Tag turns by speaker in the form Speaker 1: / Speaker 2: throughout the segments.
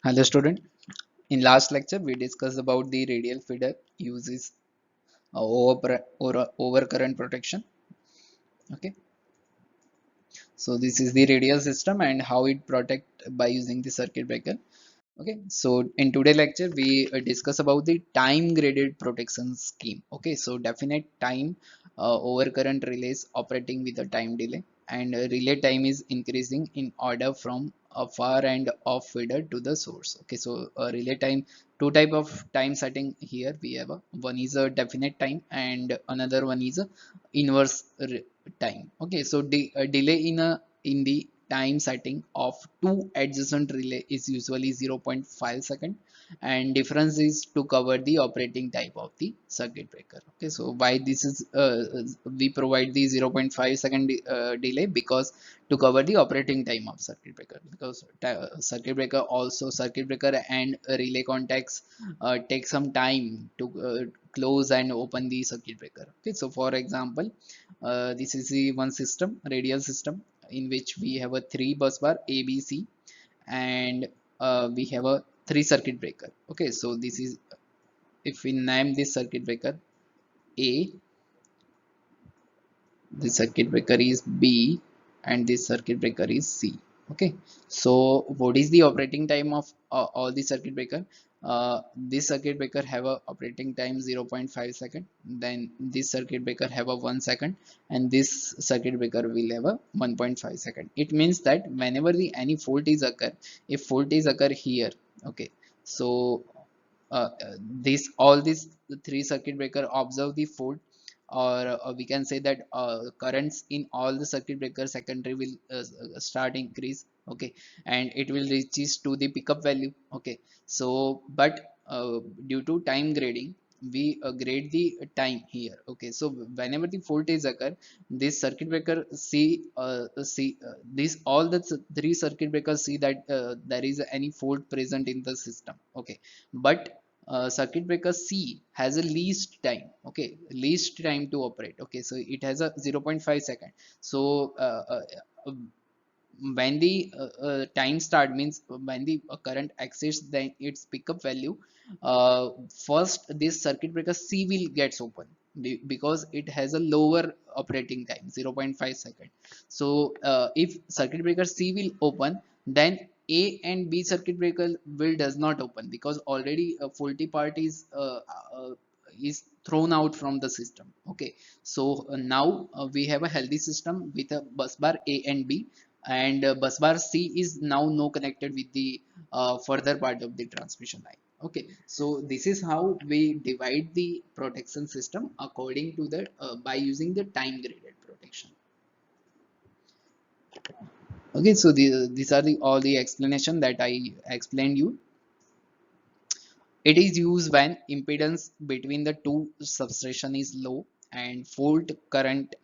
Speaker 1: Hello student. In last lecture we discussed about the radial feeder uses overcurrent protection. Okay, so this is the radial system and how it protect by using the circuit breaker. Okay, so in today lecture we discuss about the time graded protection scheme. Okay, so definite time overcurrent relays operating with a time delay, and relay time is increasing in order from a far end of feeder to the source. Okay, so relay time, two type of time setting here we have. One is a definite time and another one is a inverse time. Okay, so the delay in the time setting of two adjacent relay is usually 0.5 second, and difference is to cover the operating type of the circuit breaker. Okay, so why this is we provide the 0.5 second delay, because to cover the operating time of circuit breaker, because circuit breaker and relay contacts take some time to close and open the circuit breaker. Okay, so for example, this is the one system, radial system, in which we have a three bus bar A, B, C, and we have a three circuit breaker. Okay, so this is, if we name this circuit breaker A, this circuit breaker is B, and this circuit breaker is C. Okay, so what is the operating time of all the circuit breaker? This circuit breaker have a operating time 0.5 second, then this circuit breaker have a 1 second, and this circuit breaker will have a 1.5 second. It means that whenever the any fault is occur, if fault is occur here, okay, so this all these three circuit breaker observe the fault, or we can say that currents in all the circuit breaker secondary will start increase. Okay, and it will reaches to the pickup value. Okay, so but due to time grading, we grade the time here. Okay, so whenever the fault is occur, this circuit breaker see this all the three circuit breakers see that there is any fault present in the system. Okay, but circuit breaker C has a least time. Okay, least time to operate. Okay, so it has a 0.5 second. So uh, when the time start means when the current exceeds then its pickup value, first this circuit breaker C will gets open, because it has a lower operating time, 0.5 second. So if circuit breaker C will open, then A and B circuit breaker will does not open, because already a faulty part is thrown out from the system. Okay, so now we have a healthy system with a bus bar A and B, and bus bar C is now no connected with the further part of the transmission line. Okay, so this is how we divide the protection system according to the by using the time graded protection. Okay, so these are the all the explanation that I explained you. It is used when impedance between the two substation is low and fault current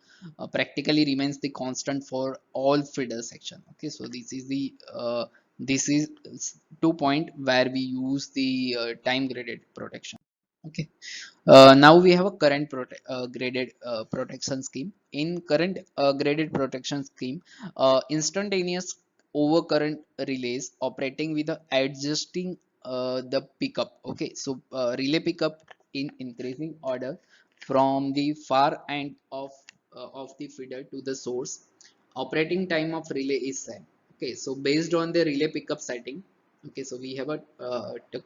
Speaker 1: practically remains the constant for all feeder section. Okay, so this is 2 point where we use the time graded protection. Okay, now we have a current graded protection scheme. In current graded protection scheme, instantaneous overcurrent relays operating with the adjusting the pickup. Okay, so relay pickup in increasing order from the far end of the feeder to the source. Operating time of relay is set. Okay, so based on the relay pickup setting. Okay, so we have a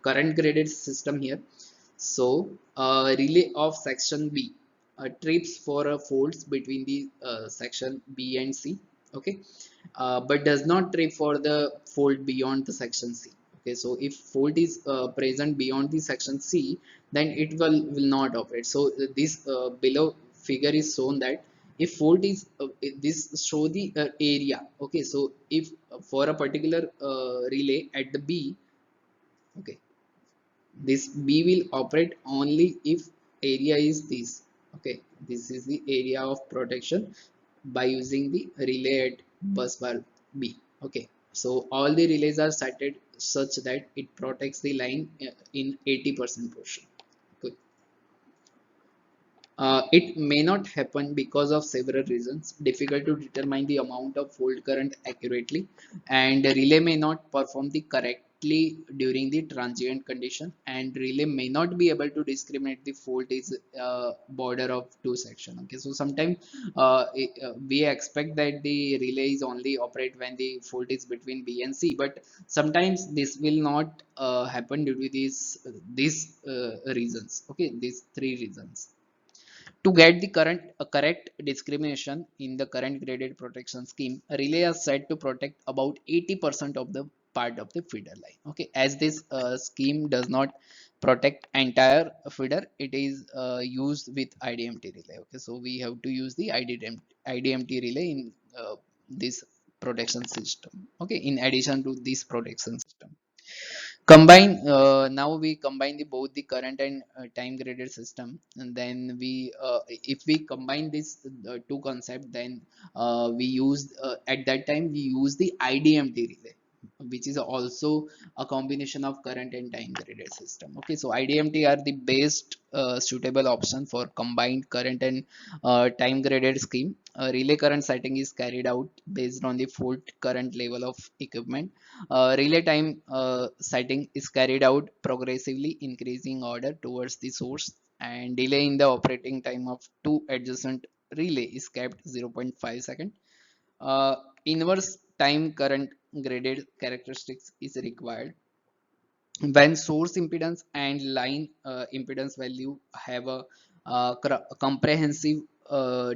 Speaker 1: current graded system here. So relay of section B trips for a faults between the section B and C. Okay, but does not trip for the fault beyond the section C. Okay, so if fault is present beyond the section C, then it will not operate. So this below figure is shown that if fault is this show the area. Okay, so if for a particular relay at the B, okay, this B will operate only if area is this. Okay, this is the area of protection by using the relay at bus bar B. Okay, so all the relays are setted such that it protects the line in 80% portion. Okay. It may not happen because of several reasons. Difficult to determine the amount of fault current accurately, and the relay may not perform the correct directly during the transient condition, and relay may not be able to discriminate the fault is border of two section. Okay, so sometimes we expect that the relay is only operate when the fault is between B and C, but sometimes this will not happen due to these reasons. Okay, these three reasons. To get the correct discrimination in the current graded protection scheme, a relay is said to protect about 80% of the part of the feeder line. Okay, as this scheme does not protect entire feeder, it is used with IDMT relay. Okay, so we have to use the IDMT relay in this protection system. Okay, in addition to this protection system. Combine now we combine the both the current and time graded system, and then we if we combine this two concept, then we use at that time we use the IDMT relay, which is also a combination of current and time graded system. Okay, so IDMT are the best suitable option for combined current and time graded scheme. Relay current setting is carried out based on the fault current level of equipment. Relay time setting is carried out progressively increasing order towards the source, and delay in the operating time of two adjacent relay is kept 0.5 second. Uh, Inverse time current graded characteristics is required when source impedance and line impedance value have a comprehensive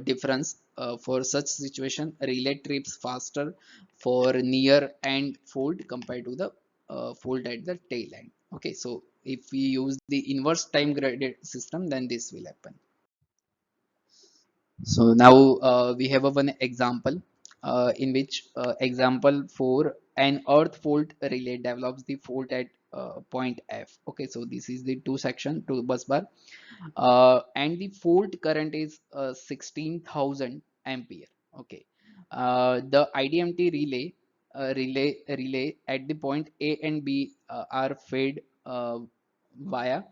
Speaker 1: difference. For such situation, relay trips faster for near and fold compared to the fold at the tail end. Okay, so if we use the inverse time graded system, then this will happen. So now we have a one example in which example for an earth fault relay develops the fault at point F. Okay, so this is the two section, two bus bar, and the fault current is 16,000 ampere. Okay, the IDMT relay at the point A and B are fed via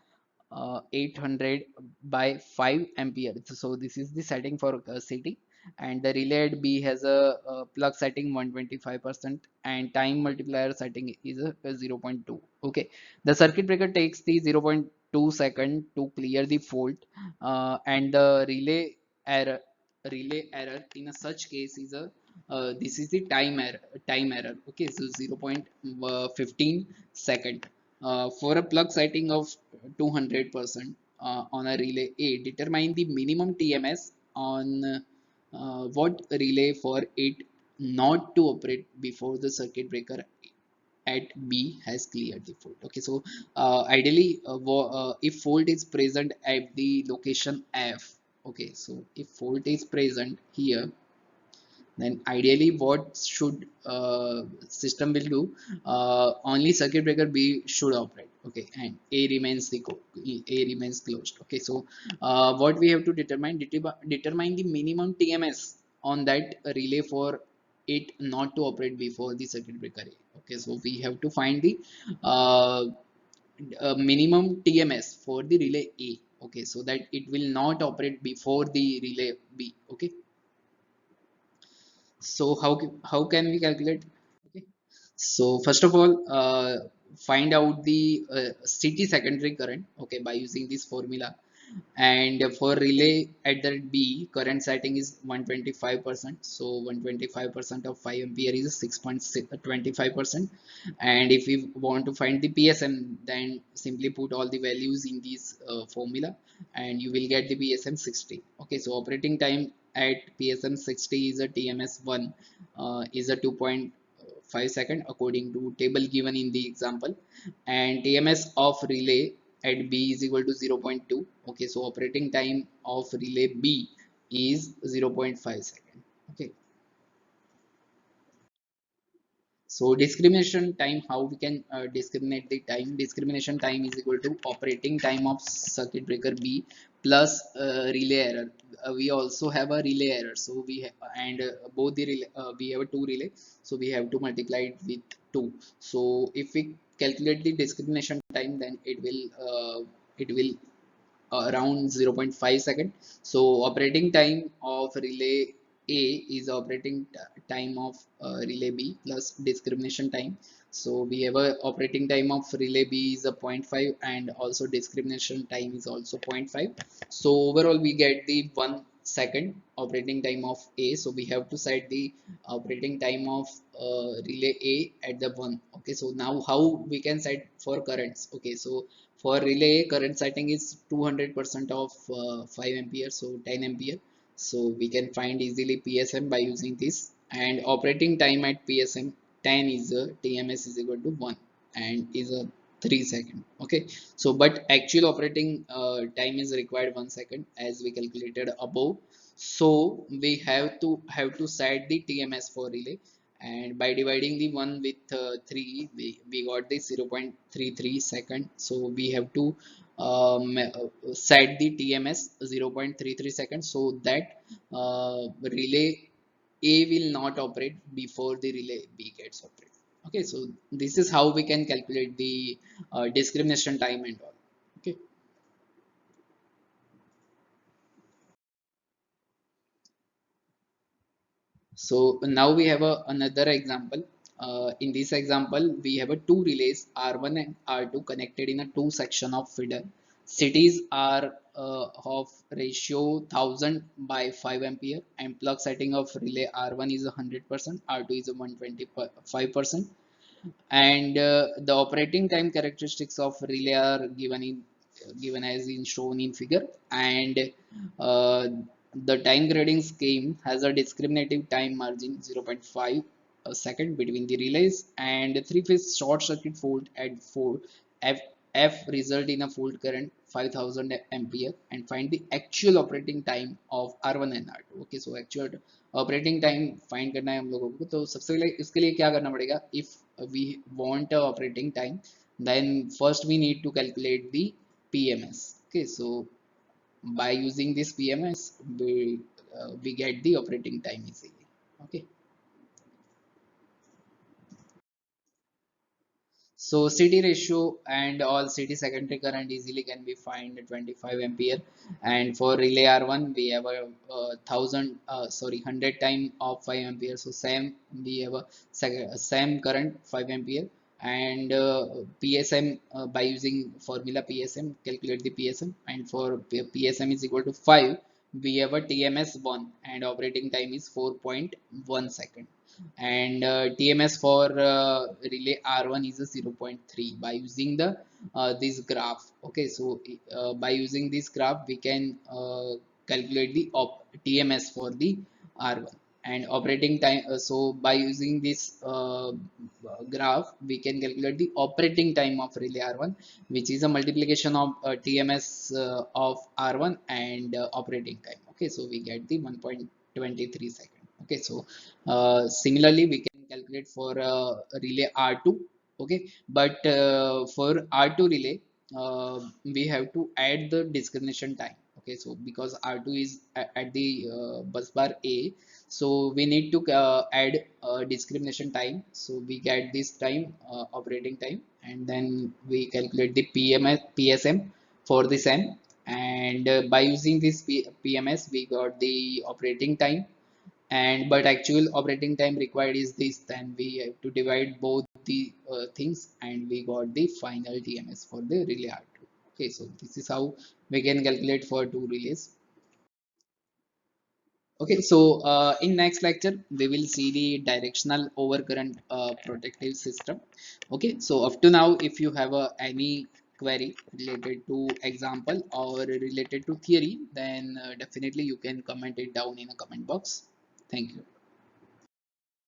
Speaker 1: 800 by 5 ampere. So this is the setting for city, and the relay at B has a plug setting 125% and time multiplier setting is a 0.2. Okay, the circuit breaker takes the 0.2 second to clear the fault, and the error relay error in a such case is a this is the time error. Okay, so 0.15 second. For a plug setting of 200% on a relay A, determine the minimum TMS on what relay for it not to operate before the circuit breaker at B has cleared the fault. Okay, so ideally, if fault is present at the location F, okay, so if fault is present here, then ideally what should system will do, only circuit breaker B should operate. Okay, and A remains closed. Okay, so what we have to determine the minimum TMS on that relay for it not to operate before the circuit breaker A. Okay, so we have to find the uh, minimum TMS for the relay A. Okay, so that it will not operate before the relay B. Okay, so how can we calculate? Okay, so first of all, find out the city secondary current, okay, by using this formula. And for relay at the B, current setting is 125%, so 125% of 5 ampere is 6.25%. And if we want to find the PSM, then simply put all the values in this formula and you will get the PSM 60. Okay, so operating time at PSM 60 is a TMS 1 is a 2.5 second according to table given in the example, and TMS of relay at B is equal to 0.2. Okay, so operating time of relay B is 0.5 second. Okay, so discrimination time, how we can discriminate the time? Discrimination time is equal to operating time of circuit breaker B plus relay error. We also have a relay error, so we and both the relay, we have a two relay, so we have to multiply it with 2. So if we calculate the discrimination time, then it will around 0.5 second. So operating time of relay A is operating time of relay B plus discrimination time. So we have a operating time of relay B is a zero point 0.5 and also discrimination time is also zero point 0.5. So overall we get the 1 second operating time of A. So we have to set the operating time of relay A at the 1. Okay, so now how we can set for currents? Okay, so for relay A, current setting is 200% of 5 ampere, so 10 ampere. So we can find easily PSM by using this, and operating time at PSM 10 is a TMS is equal to 1 and is a 3 second. Okay, so but actual operating time is required 1 second as we calculated above. So we have to set the TMS for relay, and by dividing the 1 with 3 we got the 0.33 second. So we have to set the TMS 0.33 seconds so that relay A will not operate before the relay B gets operated. Okay, so this is how we can calculate the discrimination time and all. Okay, so now we have another example. In this example, we have a two relays R1 and R2 connected in a two section of feeder. Cities are of ratio 1000 by 5 ampere, and plug setting of relay R1 is 100%, R2 is 125%, and the operating time characteristics of relay are given as in shown in figure, and uh, the time grading scheme has a discriminative time margin 0.5 a second between the relays, and three-phase short circuit fault at 4 f f result in a fault current 5000 ampere, and find the actual operating time of R1 and R2. Okay, so actual operating time find करना है हम लोगों को, तो सबसे पहले इसके लिए क्या करना पड़ेगा? If we want a operating time, then first we need to calculate the PMS. Okay, so by using this PMS we get the operating time easily. Okay, so CD ratio and all CD secondary current easily can be find 25 ampere, and for relay R1 we have a, 100 time of 5 ampere. So same we have a same current 5 ampere, and PSM by using formula PSM calculate the PSM, and for PSM is equal to 5 we have a TMS 1 and operating time is 4.1 second, and TMS for relay R1 is a 0.3 by using the this graph. Okay, so by using this graph we can calculate the TMS for the R1 and operating time. So by using this graph we can calculate the operating time of relay R1, which is a multiplication of TMS of R1 and operating time. Okay, so we get the 1.23 second. Okay, so similarly we can calculate for relay R2. Okay, but for R2 relay we have to add the discrimination time. Okay, so because R2 is at the bus bar A, so we need to add discrimination time. So we get this time operating time, and then we calculate the PSM for the same, and by using this PMS we got the operating time, and but actual operating time required is this, then we have to divide both the things and we got the final TMS for the relay R2. Okay, so this is how we can calculate for two relays. Okay, so in next lecture we will see the directional overcurrent protective system. Okay, so up to now if you have any query related to example or related to theory, then definitely you can comment it down in a comment box. Thank you.